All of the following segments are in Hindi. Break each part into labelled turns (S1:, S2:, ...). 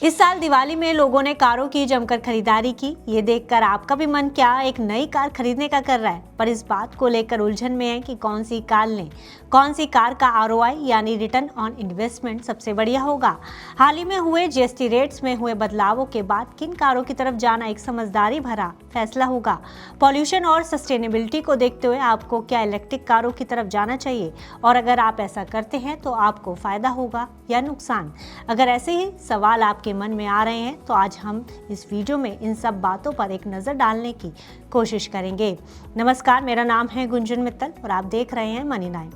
S1: इस साल दिवाली में लोगों ने कारों की जमकर खरीदारी की। ये देखकर आपका भी मन क्या एक नई कार खरीदने का कर रहा है, पर इस बात को लेकर उलझन में है कि कौन सी कार लें, कौन सी कार का आरओआई यानी रिटर्न ऑन इन्वेस्टमेंट सबसे बढ़िया होगा। हाल ही में हुए जीएसटी रेट्स में हुए बदलावों के बाद किन कारों की तरफ जाना एक समझदारी भरा फैसला होगा। पॉल्यूशन और सस्टेनेबिलिटी को देखते हुए आपको क्या इलेक्ट्रिक कारों की तरफ जाना चाहिए, और अगर आप ऐसा करते हैं तो आपको फायदा होगा या नुकसान। अगर ऐसे ही सवाल आपके मन में आ रहे हैं तो आज हम इस वीडियो में इन सब बातों पर एक नजर डालने की कोशिश करेंगे। नमस्कार, मेरा नाम है गुंजन मित्तल और आप देख रहे हैं मनी 9।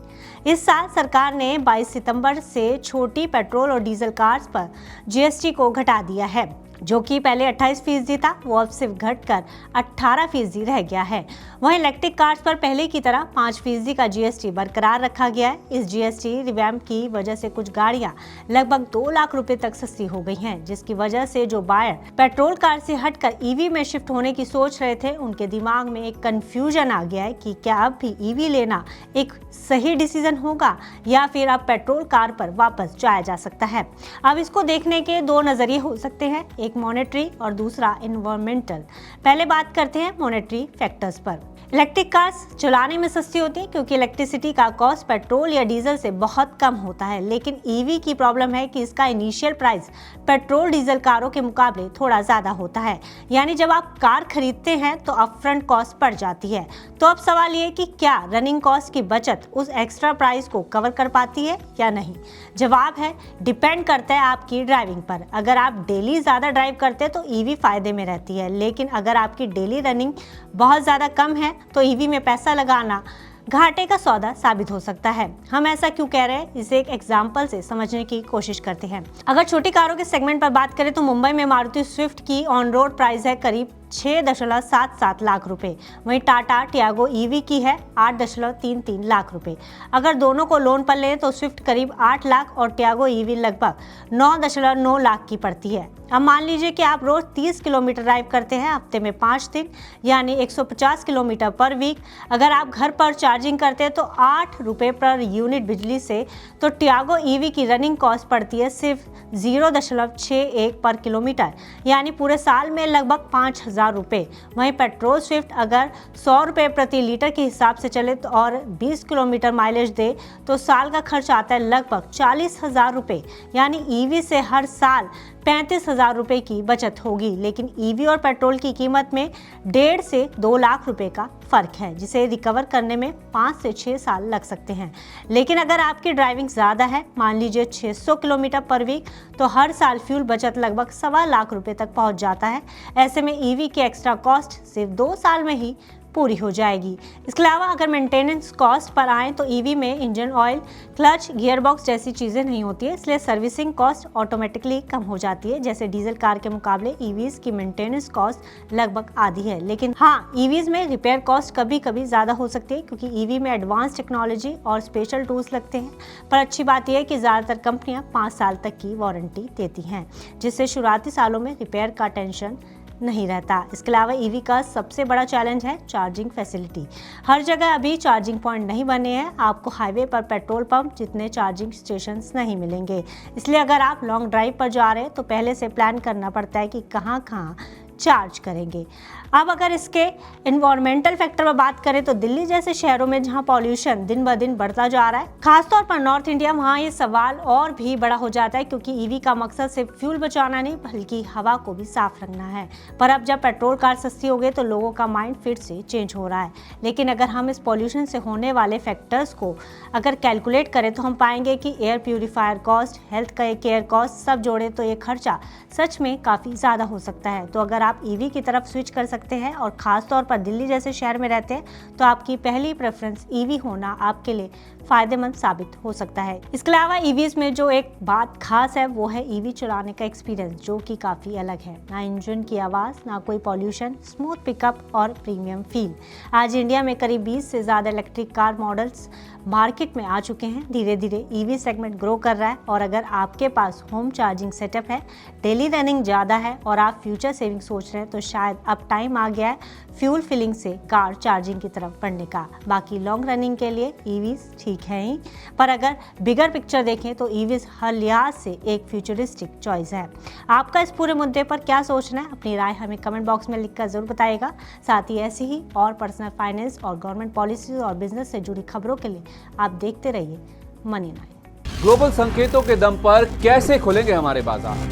S1: इस साल सरकार ने 22 सितंबर से छोटी पेट्रोल और डीजल कार्स पर जीएसटी को घटा दिया है, जो कि पहले 28% था, वो अब सिर्फ घटकर 18% रह गया है। वहीं इलेक्ट्रिक कार्स पर पहले की तरह 5% का जीएसटी बरकरार रखा गया है। इस जीएसटी रिवैम्प की वजह से कुछ गाड़ियां लगभग 2 लाख रुपए तक सस्ती हो गई हैं, जिसकी वजह से जो बायर पेट्रोल कार से हटकर ईवी में शिफ्ट होने की सोच रहे थे, उनके दिमाग में एक कंफ्यूजन आ गया है कि क्या अब भी ईवी लेना एक सही डिसीजन होगा या फिर अब पेट्रोल कार पर वापस जाया जा सकता है। अब इसको देखने के दो नजरिए हो सकते हैं, एक मॉनेटरी और दूसरा एनवायरमेंटल। पहले बात करते हैं मॉनेटरी फैक्टर्स पर। इलेक्ट्रिक कार्स चलाने में सस्ती होती है क्योंकि इलेक्ट्रिसिटी का कॉस्ट पेट्रोल या डीजल से बहुत कम होता है, लेकिन ईवी की प्रॉब्लम है कि इसका इनिशियल प्राइस पेट्रोल डीजल कारों के मुकाबले थोड़ा ज्यादा होता है। यानी जब आप कार खरीदते हैं तो अपफ्रंट कॉस्ट पड़ जाती है। तो अब सवाल ये कि क्या रनिंग कॉस्ट की बचत उस एक्स्ट्रा प्राइस को कवर कर पाती है या नहीं। जवाब है डिपेंड करता है आपकी ड्राइविंग पर। अगर आप डेली ज्यादा ड्राइव करते हैं तो ईवी फायदे में रहती है, लेकिन अगर आपकी डेली रनिंग बहुत ज्यादा कम है तो ईवी में पैसा लगाना घाटे का सौदा साबित हो सकता है। हम ऐसा क्यों कह रहे हैं, इसे एक एग्जाम्पल से समझने की कोशिश करते हैं। अगर छोटी कारों के सेगमेंट पर बात करें तो मुंबई में मारुति स्विफ्ट की ऑन रोड प्राइस है करीब 6.77 लाख रुपए। वहीं टाटा टियागो ईवी की है 8.33 लाख रुपए। अगर दोनों को लोन पर लें तो स्विफ्ट करीब 8 लाख और टियागो ईवी लगभग 9.9 लाख की पड़ती है। अब मान लीजिए कि आप रोज 30 किलोमीटर ड्राइव करते हैं, हफ्ते में 5 दिन यानी 150 किलोमीटर पर वीक। अगर आप घर पर चार्जिंग करते हैं तो 8 रुपए पर यूनिट बिजली से, तो टियागो ईवी की रनिंग कॉस्ट पड़ती है सिर्फ 0.61 पर किलोमीटर, यानी पूरे साल में लगभग 5,000 रुपए। वहीं पेट्रोल स्विफ्ट अगर 100 रुपए प्रति लीटर के हिसाब से चले तो और 20 किलोमीटर माइलेज दे तो साल का खर्च आता है लगभग 40,000 रुपए। यानी ईवी से हर साल 35,000 रुपए की बचत होगी, लेकिन ईवी और पेट्रोल की कीमत में 1.5 से 2 लाख रुपए का फर्क है, जिसे रिकवर करने में 5 से 6 साल लग सकते हैं। लेकिन अगर आपकी ड्राइविंग ज़्यादा है, मान लीजिए 600 किलोमीटर पर वीक, तो हर साल फ्यूल बचत लगभग 1.25 लाख रुपए तक पहुंच जाता है। ऐसे में ईवी की एक्स्ट्रा कॉस्ट सिर्फ 2 साल में ही पूरी हो जाएगी। इसके अलावा अगर मेंटेनेंस कॉस्ट पर आए तो ईवी में इंजन ऑयल, क्लच, गियरबॉक्स जैसी चीज़ें नहीं होती है, इसलिए सर्विसिंग कॉस्ट ऑटोमेटिकली कम हो जाती है। जैसे डीजल कार के मुकाबले ईवीज की मेंटेनेंस कॉस्ट लगभग आधी है। लेकिन हाँ, ईवीज में रिपेयर कॉस्ट कभी कभी ज़्यादा हो सकती है क्योंकि ईवी में एडवांस टेक्नोलॉजी और स्पेशल टूल्स लगते हैं। पर अच्छी बात यह है कि ज़्यादातर कंपनियाँ 5 साल तक की वारंटी देती हैं, जिससे शुरुआती सालों में रिपेयर का टेंशन नहीं रहता। इसके अलावा ईवी का सबसे बड़ा चैलेंज है चार्जिंग फैसिलिटी। हर जगह अभी चार्जिंग पॉइंट नहीं बने हैं। आपको हाईवे पर पेट्रोल पंप जितने चार्जिंग स्टेशंस नहीं मिलेंगे। इसलिए अगर आप लॉन्ग ड्राइव पर जा रहे हैं तो पहले से प्लान करना पड़ता है कि कहाँ कहाँ चार्ज करेंगे। अब अगर इसके एनवायरमेंटल फैक्टर पर बात करें तो दिल्ली जैसे शहरों में जहां पॉल्यूशन दिन ब दिन बढ़ता जा रहा है, खासतौर पर नॉर्थ इंडिया, वहां ये सवाल और भी बड़ा हो जाता है क्योंकि ईवी का मकसद सिर्फ फ्यूल बचाना नहीं बल्कि हवा को भी साफ रखना है। पर अब जब पेट्रोल कार सस्ती हो गई तो लोगों का माइंड फिर से चेंज हो रहा है। लेकिन अगर हम इस पॉल्यूशन से होने वाले फैक्टर्स को अगर कैलकुलेट करें तो हम पाएंगे कि air purifier cost, health care cost सब जोड़े तो ये खर्चा सच में काफ़ी ज़्यादा हो सकता है। तो अगर आप ईवी की तरफ स्विच कर सकते हैं और ख़ास तौर पर दिल्ली जैसे शहर में रहते हैं तो आपकी पहली प्रेफरेंस ईवी होना आपके लिए फ़ायदेमंद साबित हो सकता है। इसके अलावा ईवीज़ में जो एक बात खास है वो है ईवी चलाने का एक्सपीरियंस, जो कि काफ़ी अलग है। ना इंजन की आवाज़, ना कोई पॉल्यूशन, स्मूथ पिकअप और प्रीमियम फील। आज इंडिया में करीब 20 से ज़्यादा इलेक्ट्रिक कार मॉडल्स मार्केट में आ चुके हैं। धीरे धीरे ईवी सेगमेंट ग्रो कर रहा है और अगर आपके पास होम चार्जिंग सेटअप है, डेली रनिंग ज़्यादा है और आप फ्यूचर सेविंग सोच रहे हैं तो शायद अब टाइम आ गया है फ्यूल फिलिंग से कार चार्जिंग की तरफ बढ़ने का। बाकी लॉन्ग रनिंग के लिए ईवीज ठीक इलेक्ट्रिक है ही, पर अगर बिगर पिक्चर देखें तो ईवीज हर लिहाज से एक फ्यूचरिस्टिक चॉइस है। आपका इस पूरे मुद्दे पर क्या सोचना है, अपनी राय हमें कमेंट बॉक्स में लिखकर जरूर बताइएगा। साथ ही ऐसी ही और पर्सनल फाइनेंस और गवर्नमेंट पॉलिसी और बिजनेस से जुड़ी खबरों के लिए आप देखते रहिए मनी 9।
S2: ग्लोबल संकेतों के दम पर कैसे खुलेंगे हमारे बाजार,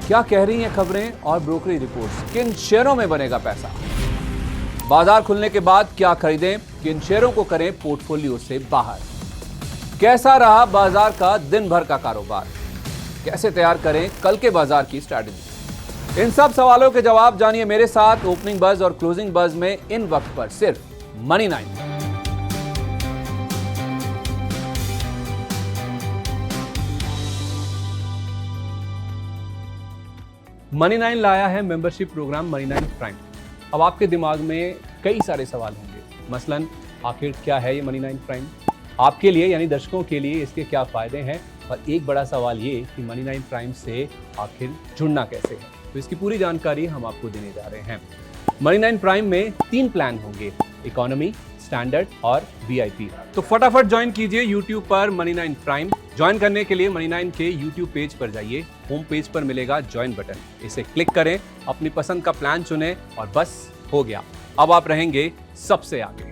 S2: क्या कह रही हैं खबरें और ब्रोकरेज रिपोर्ट्स, किन शेयरों में बनेगा पैसा, बाजार खुलने के बाद क्या खरीदें, किन शेयरों को करें पोर्टफोलियो से बाहर, कैसा रहा बाजार का दिन भर का कारोबार, कैसे तैयार करें कल के बाजार की स्ट्रैटेजी, इन सब सवालों के जवाब जानिए मेरे साथ ओपनिंग बज और क्लोजिंग बज में इन वक्त पर सिर्फ मनी 9। मनी 9 लाया है मेंबरशिप प्रोग्राम मनी 9 प्राइम। अब आपके दिमाग में कई सारे सवाल होंगे, मसलन आखिर क्या है ये मनी 9 प्राइम, आपके लिए यानी दर्शकों के लिए इसके क्या फायदे हैं, और एक बड़ा सवाल ये कि मनी 9 प्राइम से आखिर जुड़ना कैसे है। तो इसकी पूरी जानकारी हम आपको देने जा रहे हैं। मनी 9 प्राइम में 3 प्लान होंगे, इकोनॉमी, स्टैंडर्ड और VIP। तो फटाफट ज्वाइन कीजिए YouTube पर मनी 9 प्राइम। ज्वाइन करने के लिए मनी 9 के YouTube पेज पर जाइए, होम पेज पर मिलेगा ज्वाइन बटन, इसे क्लिक करें, अपनी पसंद का प्लान चुनें और बस हो गया, अब आप रहेंगे सबसे आगे।